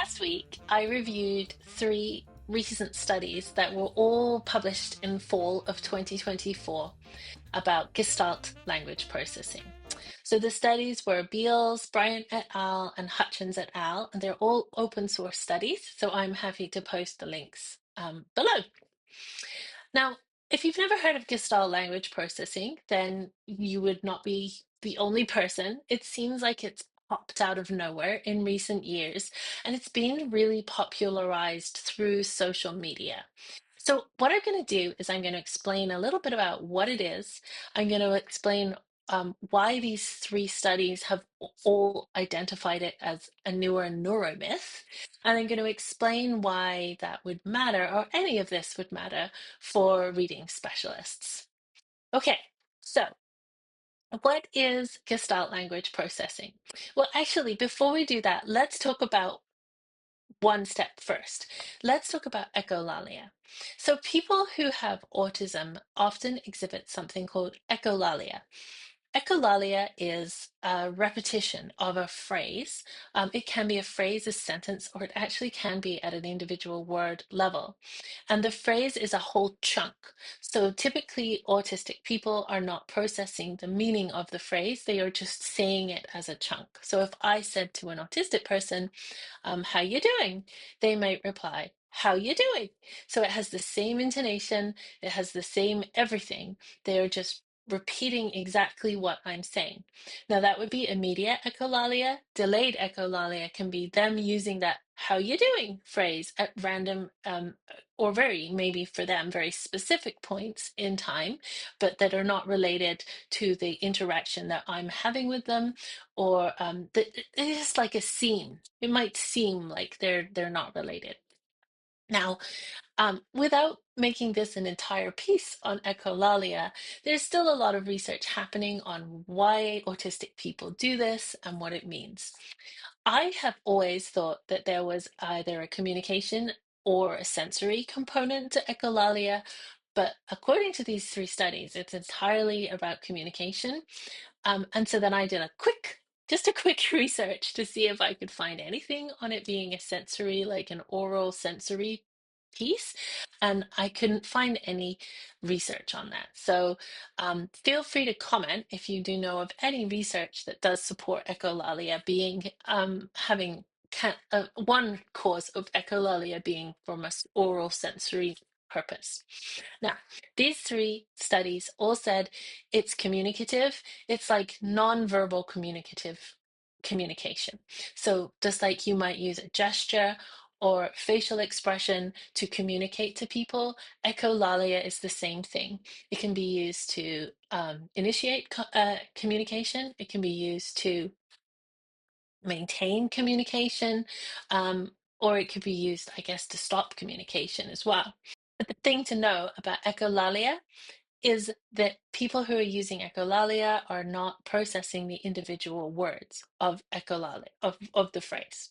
Last week, I reviewed three recent studies that were all published in fall of 2024 about Gestalt language processing. So the studies were Beals, Bryant et al., and Hutchins et al., and they're all open source studies, so I'm happy to post the links below. Now, if you've never heard of Gestalt language processing, then you would not be the only person. It seems like it's popped out of nowhere in recent years, and it's been really popularized through social media. So, what I'm going to do is I'm going to explain a little bit about what it is. I'm going to explain why these three studies have all identified it as a newer neuromyth. And I'm going to explain why that would matter, or any of this would matter, for reading specialists. Okay, so what is Gestalt language processing? Well, actually, before we do that, let's talk about one step first. Let's talk about echolalia. So people who have autism often exhibit something called echolalia. Echolalia is a repetition of a phrase. It can be a phrase, a sentence, or it actually can be at an individual word level. And the phrase is a whole chunk. So typically, autistic people are not processing the meaning of the phrase, they are just saying it as a chunk. So if I said to an autistic person, how you doing? They might reply, how you doing? So it has the same intonation, it has the same everything. They are just repeating exactly what I'm saying. Now that would be immediate echolalia. Delayed echolalia can be them using that how you doing phrase at random or very, maybe for them, very specific points in time, but that are not related to the interaction that I'm having with them, or it's just like a seem. It might seem like they're not related. Now, without making this an entire piece on echolalia, there's still a lot of research happening on why autistic people do this and what it means. I have always thought that there was either a communication or a sensory component to echolalia, but according to these three studies, it's entirely about communication. And so then I did just a quick research to see if I could find anything on it being a sensory, like an oral sensory piece, and I couldn't find any research on that. So feel free to comment if you do know of any research that does support echolalia being having one cause of echolalia being from a oral sensory purpose. Now, these three studies all said it's communicative. It's like non-verbal communicative communication. So just like you might use a gesture or facial expression to communicate to people, echolalia is the same thing. It can be used to initiate communication. It can be used to maintain communication, or it could be used, I guess, to stop communication as well. But the thing to know about echolalia is that people who are using echolalia are not processing the individual words of echolalia, of the phrase.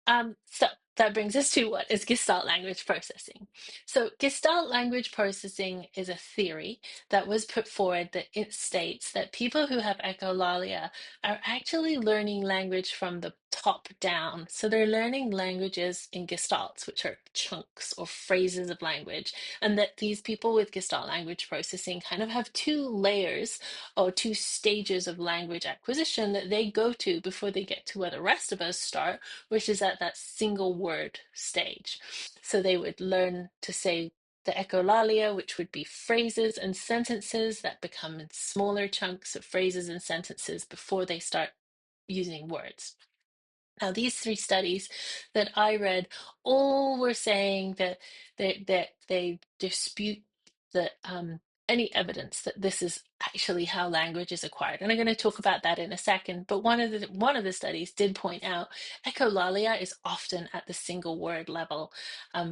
So that brings us to what is Gestalt language processing. So Gestalt language processing is a theory that was put forward that it states that people who have echolalia are actually learning language from the top down. So they're learning languages in gestalts, which are chunks or phrases of language, and that these people with Gestalt language processing kind of have two layers or two stages of language acquisition that they go to before they get to where the rest of us start, which is at that single word stage. So they would learn to say the echolalia, which would be phrases and sentences that become in smaller chunks of phrases and sentences before they start using words. Now, these three studies that I read all were saying that they dispute that any evidence that this is actually how language is acquired, and I'm going to talk about that in a second. But one of the studies did point out echolalia is often at the single word level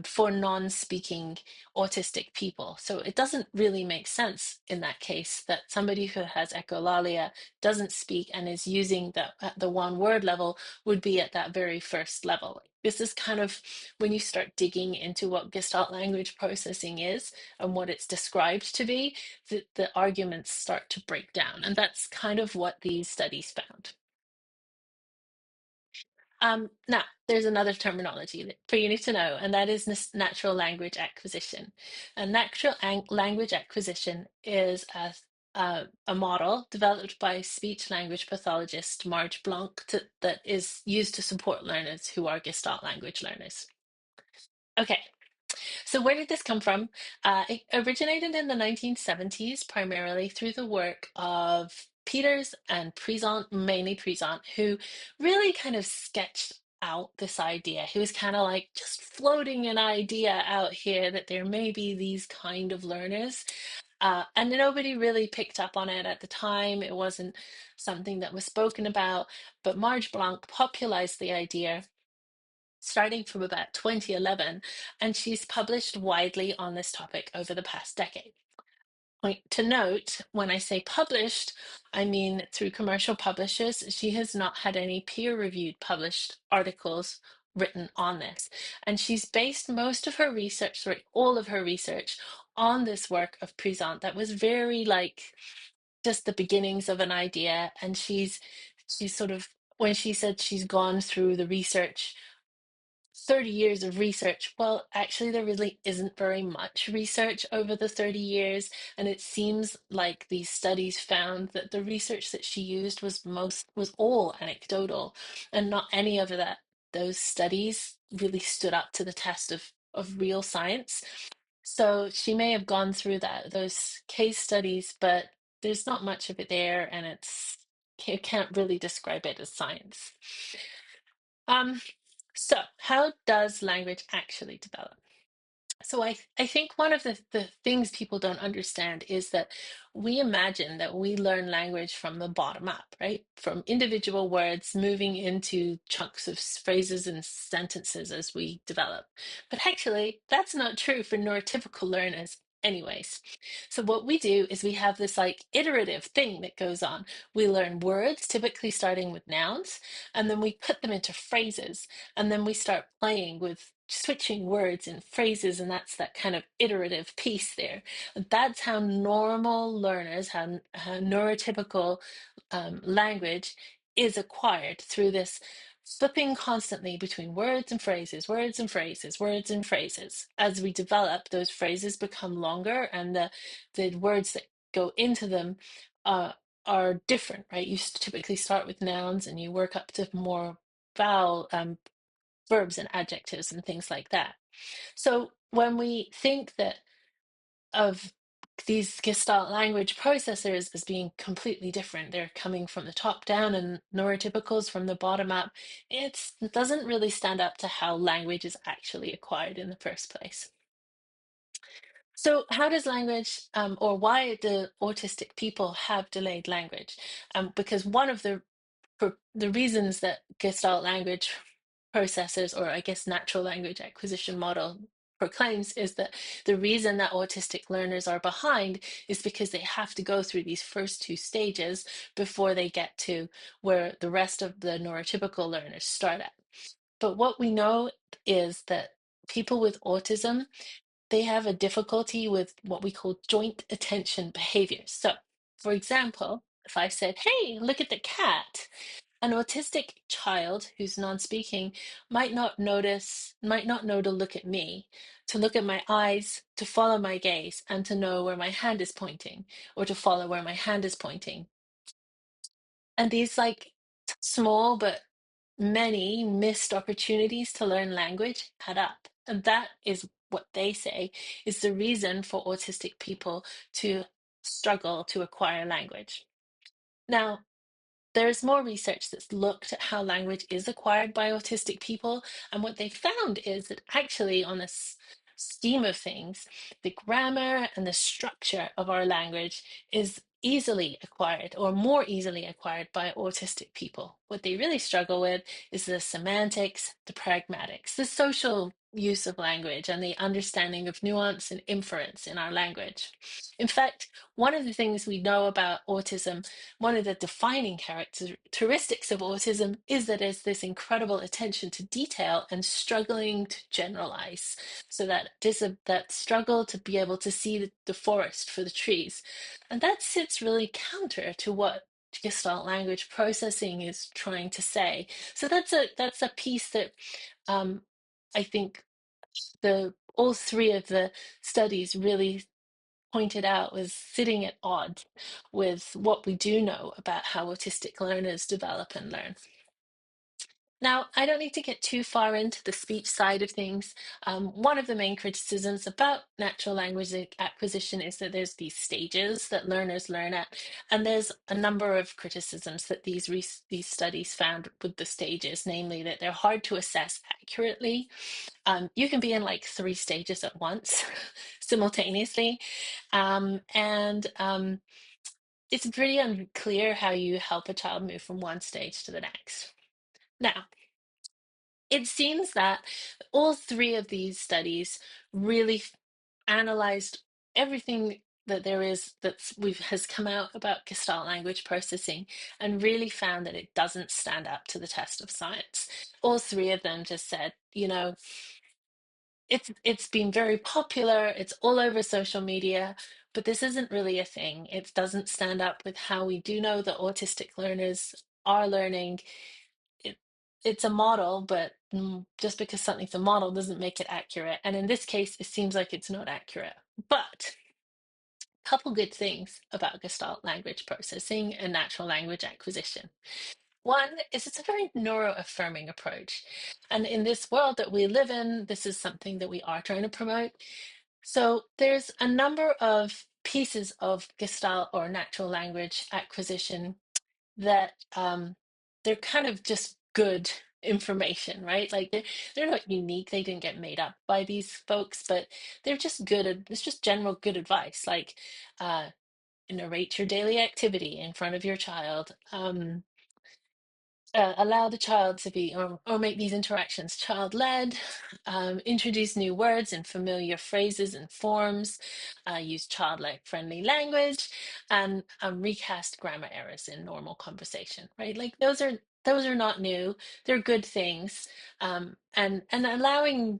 for non-speaking autistic people. So it doesn't really make sense in that case that somebody who has echolalia doesn't speak and is using the one word level would be at that very first level. This is kind of when you start digging into what Gestalt language processing is and what it's described to be, the arguments start to break down. And that's kind of what these studies found. Now, there's another terminology for you need to know, and that is natural language acquisition. And natural language acquisition is a model developed by speech language pathologist Marge Blanc that is used to support learners who are Gestalt language learners. Okay, so where did this come from? It originated in the 1970s, primarily through the work of Peters and Présent, mainly Présent, who really kind of sketched out this idea. He was kind of like just floating an idea out here that there may be these kind of learners. And nobody really picked up on it at the time. It wasn't something that was spoken about, but Marge Blanc popularized the idea starting from about 2011, and she's published widely on this topic over the past decade. Point to note, when I say published, I mean through commercial publishers. She has not had any peer-reviewed published articles written on this. And she's based most of her research, sorry, all of her research on this work of Présent that was very like just the beginnings of an idea. And she's sort of, when she said she's gone through the research 30 years of research. Well, actually, there really isn't very much research over the 30 years. And it seems like these studies found that the research that she used was all anecdotal, and not any of those studies really stood up to the test of real science. So she may have gone through those case studies, but there's not much of it there, and you can't really describe it as science. Um, so, how does language actually develop? So I think one of the things people don't understand is that we imagine that we learn language from the bottom up, right? From individual words moving into chunks of phrases and sentences as we develop. But actually, that's not true for neurotypical learners anyways. So what we do is we have this like iterative thing that goes on. We learn words, typically starting with nouns, and then we put them into phrases, and then we start playing with switching words and phrases, and that's that kind of iterative piece there. That's how normal learners, how neurotypical language is acquired, through this flipping constantly between words and phrases, words and phrases, words and phrases. As we develop, those phrases become longer, and the words that go into them uh, are different, right? You typically start with nouns and you work up to more vowel verbs and adjectives and things like that. So when we think that of these Gestalt language processors as being completely different, they're coming from the top down and neurotypicals from the bottom up, it doesn't really stand up to how language is actually acquired in the first place. So, how does language, or why do autistic people have delayed language? Because one of the reasons that Gestalt language processors, or I guess natural language acquisition model, proclaims is that the reason that autistic learners are behind is because they have to go through these first two stages before they get to where the rest of the neurotypical learners start at. But what we know is that people with autism, they have a difficulty with what we call joint attention behaviors. So, for example, if I said, "Hey, look at the cat," an autistic child who's non-speaking might not know to look at me, to look at my eyes, to follow my gaze, and to know where my hand is pointing, or to follow where my hand is pointing. And these like small but many missed opportunities to learn language add up. And that is what they say is the reason for autistic people to struggle to acquire language. Now, there's more research that's looked at how language is acquired by autistic people, and what they found is that actually, on this scheme of things, the grammar and the structure of our language is easily acquired, or more easily acquired, by autistic people. What they really struggle with is the semantics, the pragmatics, the social use of language, and the understanding of nuance and inference in our language. In fact, one of the things we know about autism, one of the defining characteristics of autism, is that it's this incredible attention to detail and struggling to generalize. So that struggle to be able to see the forest for the trees. And that sits really counter to what Gestalt language processing is trying to say. So that's a piece that I think the all three of the studies really pointed out was sitting at odds with what we do know about how autistic learners develop and learn. Now, I don't need to get too far into the speech side of things. One of the main criticisms about natural language acquisition is that there's these stages that learners learn at, and there's a number of criticisms that these studies found with the stages, namely that they're hard to assess accurately. You can be in like 3 stages at once, simultaneously, and it's pretty unclear how you help a child move from one stage to the next. Now, it seems that all three of these studies really analyzed everything that there is has come out about Gestalt language processing and really found that it doesn't stand up to the test of science. All three of them just said, it's been very popular, it's all over social media, but this isn't really a thing. It doesn't stand up with how we do know that autistic learners are learning. it, it's a model, but just because something's a model doesn't make it accurate. And in this case, it seems like it's not accurate. But a couple good things about Gestalt language processing and natural language acquisition. One is it's a very neuro-affirming approach. And in this world that we live in, this is something that we are trying to promote. So there's a number of pieces of Gestalt or natural language acquisition that they're kind of just good information, right? Like they're not unique. They didn't get made up by these folks, but they're just good. It's just general good advice, like uh, narrate your daily activity in front of your child. Allow the child to be, or make these interactions child-led, introduce new words and familiar phrases and forms, use childlike friendly language, and recast grammar errors in normal conversation, right? Like those are not new. They're good things. And allowing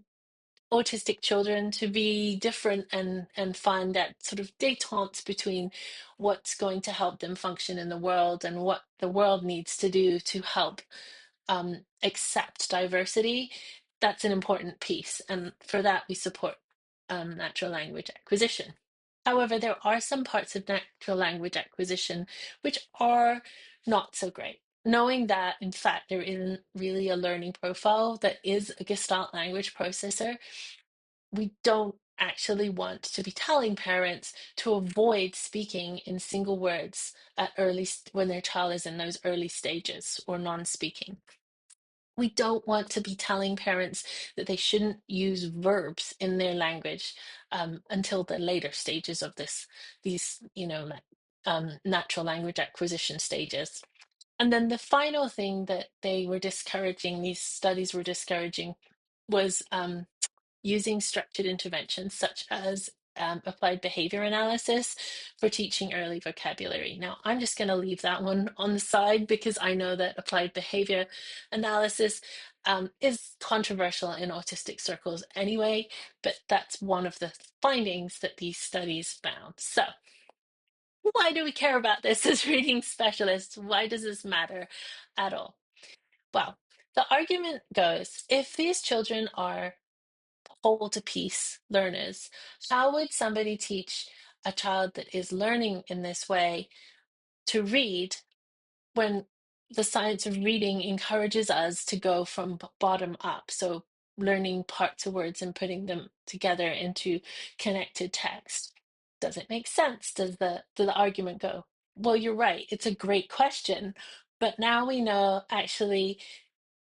autistic children to be different and find that sort of détente between what's going to help them function in the world and what the world needs to do to help accept diversity. That's an important piece, and for that we support natural language acquisition. However, there are some parts of natural language acquisition which are not so great. Knowing that, in fact, there isn't really a learning profile that is a Gestalt language processor, we don't actually want to be telling parents to avoid speaking in single words at when their child is in those early stages or non-speaking. We don't want to be telling parents that they shouldn't use verbs in their language until the later stages of these, natural language acquisition stages. And then the final thing that these studies were discouraging, was using structured interventions such as applied behavior analysis for teaching early vocabulary. Now, I'm just going to leave that one on the side because I know that applied behavior analysis is controversial in autistic circles anyway, but that's one of the findings that these studies found. So, why do we care about this as reading specialists? Why does this matter at all? Well, the argument goes, if these children are whole to piece learners, how would somebody teach a child that is learning in this way to read when the science of reading encourages us to go from bottom up? So learning parts of words and putting them together into connected text. Does it make sense? Does the argument go, well, you're right, it's a great question, but now we know actually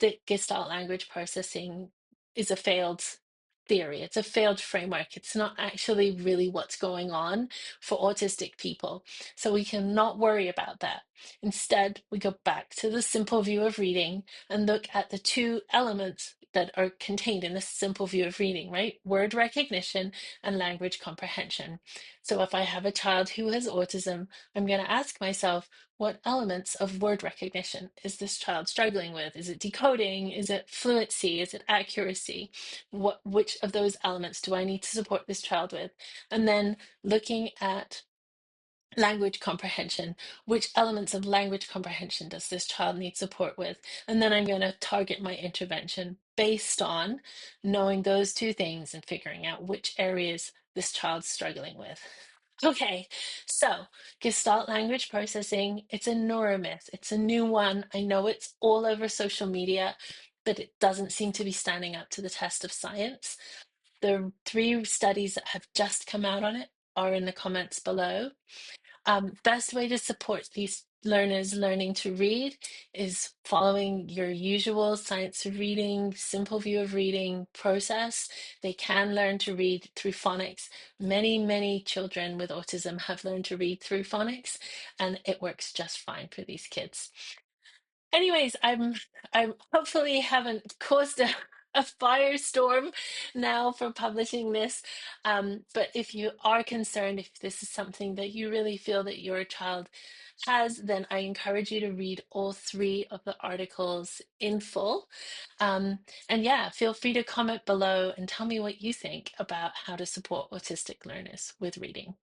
that Gestalt language processing is a failed theory. It's a failed framework. It's not actually really what's going on for autistic people. So we cannot worry about that. Instead, we go back to the simple view of reading and look at the two elements that are contained in this simple view of reading, right? Word recognition and language comprehension. So if I have a child who has autism, I'm going to ask myself, what elements of word recognition is this child struggling with? Is it decoding? Is it fluency? Is it accuracy? Which of those elements do I need to support this child with? And then looking at language comprehension. Which elements of language comprehension does this child need support with? And then I'm going to target my intervention based on knowing those two things and figuring out which areas this child's struggling with. Okay, so Gestalt language processing, it's a neuromyth. It's a new one. I know it's all over social media, but it doesn't seem to be standing up to the test of science. The 3 studies that have just come out on it are in the comments below. Best way to support these learners learning to read is following your usual science of reading, simple view of reading process. They can learn to read through phonics. Many children with autism have learned to read through phonics, and it works just fine for these kids. Anyways, I'm hopefully haven't caused a firestorm now for publishing this. But if you are concerned, if this is something that you really feel that your child has, then I encourage you to read all 3 of the articles in full. And yeah, feel free to comment below and tell me what you think about how to support autistic learners with reading.